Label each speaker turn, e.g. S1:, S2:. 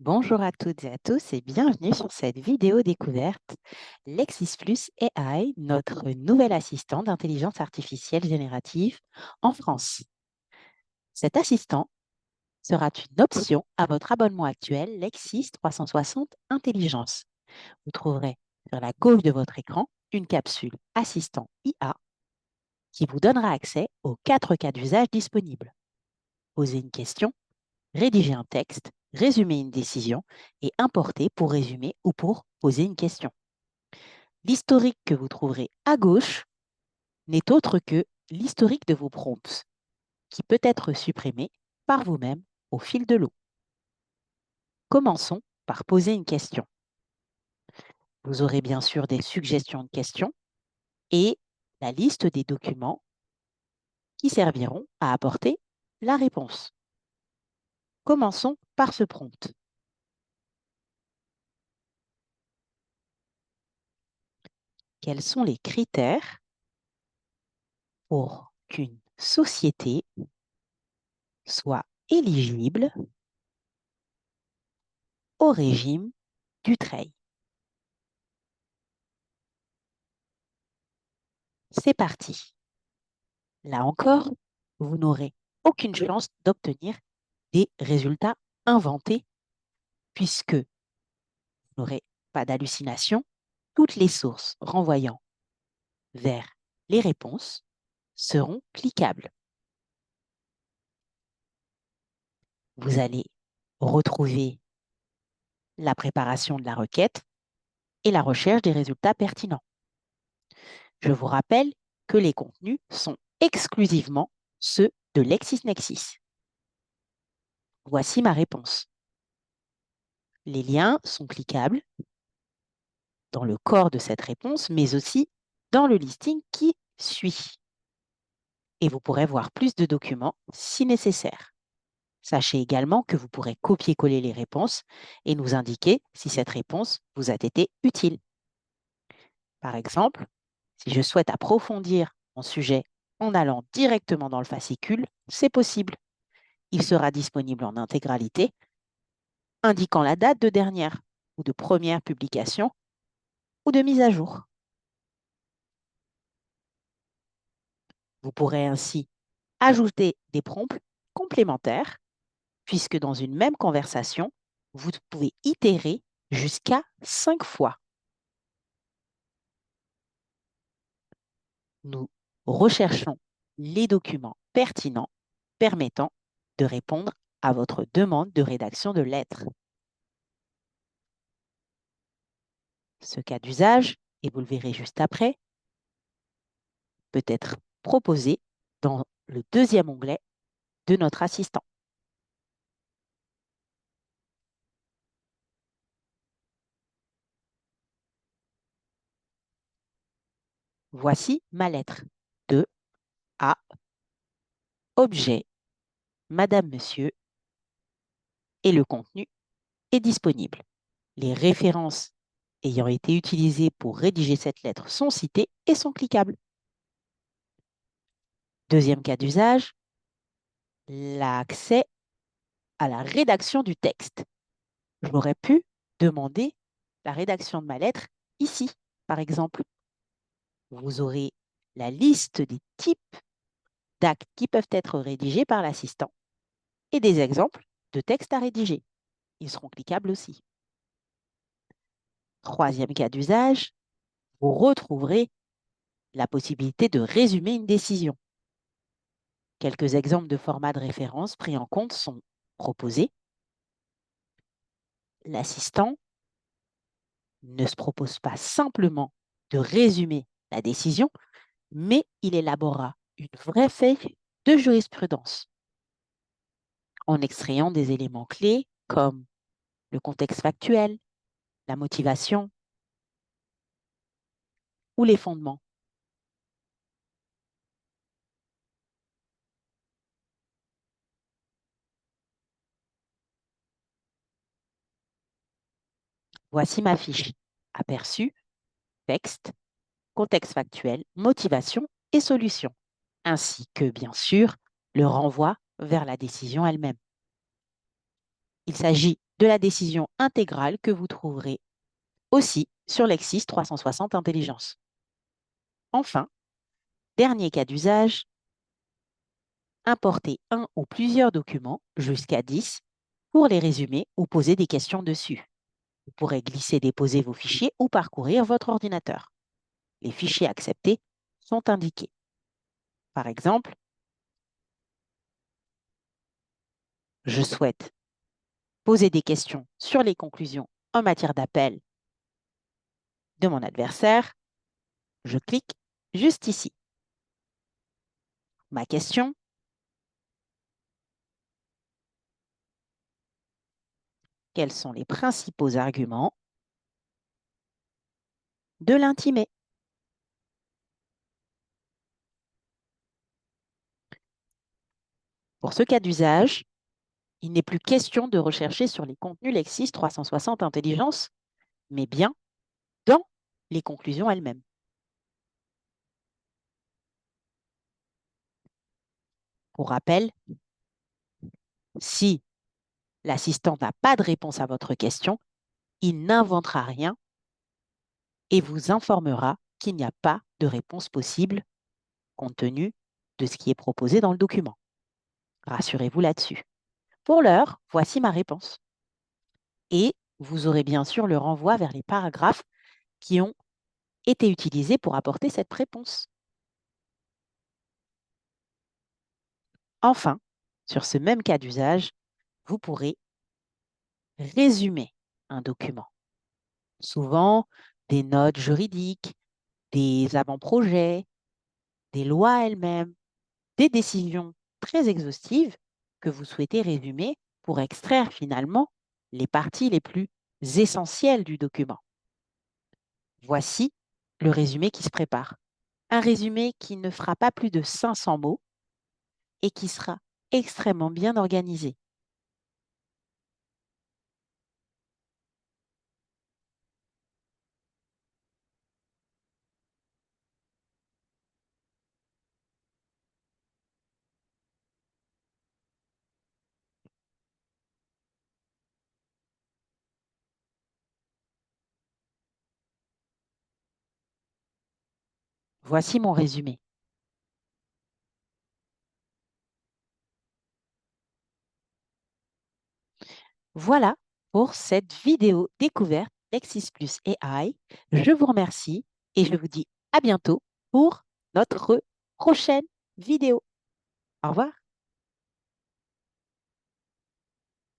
S1: Bonjour à toutes et à tous et bienvenue sur cette vidéo découverte Lexis Plus AI, notre nouvel assistant d'intelligence artificielle générative en France. Cet assistant sera une option à votre abonnement actuel Lexis 360 Intelligence. Vous trouverez sur la gauche de votre écran une capsule assistant IA qui vous donnera accès aux 4 cas d'usage disponibles. Posez une question, rédiger un texte, résumer une décision et importer pour résumer ou pour poser une question. L'historique que vous trouverez à gauche n'est autre que l'historique de vos prompts, qui peut être supprimé par vous-même au fil de l'eau. Commençons par poser une question. Vous aurez bien sûr des suggestions de questions et la liste des documents qui serviront à apporter la réponse. Commençons par ce prompt. Quels sont les critères pour qu'une société soit éligible au régime du trail? C'est parti. Là encore, vous n'aurez aucune chance d'obtenir des résultats inventés puisque vous n'aurez pas d'hallucination. Toutes les sources renvoyant vers les réponses seront cliquables. Vous allez retrouver la préparation de la requête et la recherche des résultats pertinents. Je vous rappelle que les contenus sont exclusivement ceux de LexisNexis. Voici ma réponse. Les liens sont cliquables dans le corps de cette réponse, mais aussi dans le listing qui suit. Et vous pourrez voir plus de documents si nécessaire. Sachez également que vous pourrez copier-coller les réponses et nous indiquer si cette réponse vous a été utile. Par exemple, si je souhaite approfondir mon sujet en allant directement dans le fascicule, c'est possible. Il sera disponible en intégralité, indiquant la date de dernière ou de première publication ou de mise à jour. Vous pourrez ainsi ajouter des prompts complémentaires, puisque dans une même conversation, vous pouvez itérer jusqu'à 5 fois. Nous recherchons les documents pertinents permettant de répondre à votre demande de rédaction de lettres. Ce cas d'usage, et vous le verrez juste après, peut être proposé dans le deuxième onglet de notre assistant. Voici ma lettre de à objet Madame, Monsieur et le contenu est disponible. Les références ayant été utilisées pour rédiger cette lettre sont citées et sont cliquables. Deuxième cas d'usage, l'accès à la rédaction du texte. J'aurais pu demander la rédaction de ma lettre ici, par exemple. Vous aurez la liste des types d'actes qui peuvent être rédigés par l'assistant et des exemples de textes à rédiger. Ils seront cliquables aussi. Troisième cas d'usage, vous retrouverez la possibilité de résumer une décision. Quelques exemples de formats de référence pris en compte sont proposés. L'assistant ne se propose pas simplement de résumer la décision, mais il élaborera une vraie feuille de jurisprudence en extrayant des éléments clés comme le contexte factuel, la motivation ou les fondements. Voici ma fiche. Aperçu, texte, contexte factuel, motivation et solution, ainsi que, bien sûr, le renvoi vers la décision elle-même. Il s'agit de la décision intégrale que vous trouverez aussi sur Lexis 360 Intelligence. Enfin, dernier cas d'usage, importer un ou plusieurs documents, jusqu'à 10, pour les résumer ou poser des questions dessus. Vous pourrez glisser-déposer vos fichiers ou parcourir votre ordinateur. Les fichiers acceptés sont indiqués. Par exemple, je souhaite poser des questions sur les conclusions en matière d'appel de mon adversaire. Je clique juste ici. Ma question, quels sont les principaux arguments de l'intimé? Pour ce cas d'usage, il n'est plus question de rechercher sur les contenus Lexis 360 Intelligence, mais bien dans les conclusions elles-mêmes. Pour rappel, si l'assistant n'a pas de réponse à votre question, il n'inventera rien et vous informera qu'il n'y a pas de réponse possible compte tenu de ce qui est proposé dans le document. Rassurez-vous là-dessus. Pour l'heure, voici ma réponse. Et vous aurez bien sûr le renvoi vers les paragraphes qui ont été utilisés pour apporter cette réponse. Enfin, sur ce même cas d'usage, vous pourrez résumer un document. Souvent, des notes juridiques, des avant-projets, des lois elles-mêmes, des décisions très exhaustives que vous souhaitez résumer pour extraire finalement les parties les plus essentielles du document. Voici le résumé qui se prépare. Un résumé qui ne fera pas plus de 500 mots et qui sera extrêmement bien organisé. Voici mon résumé. Voilà pour cette vidéo découverte Lexis Plus AI. Je vous remercie et je vous dis à bientôt pour notre prochaine vidéo. Au revoir.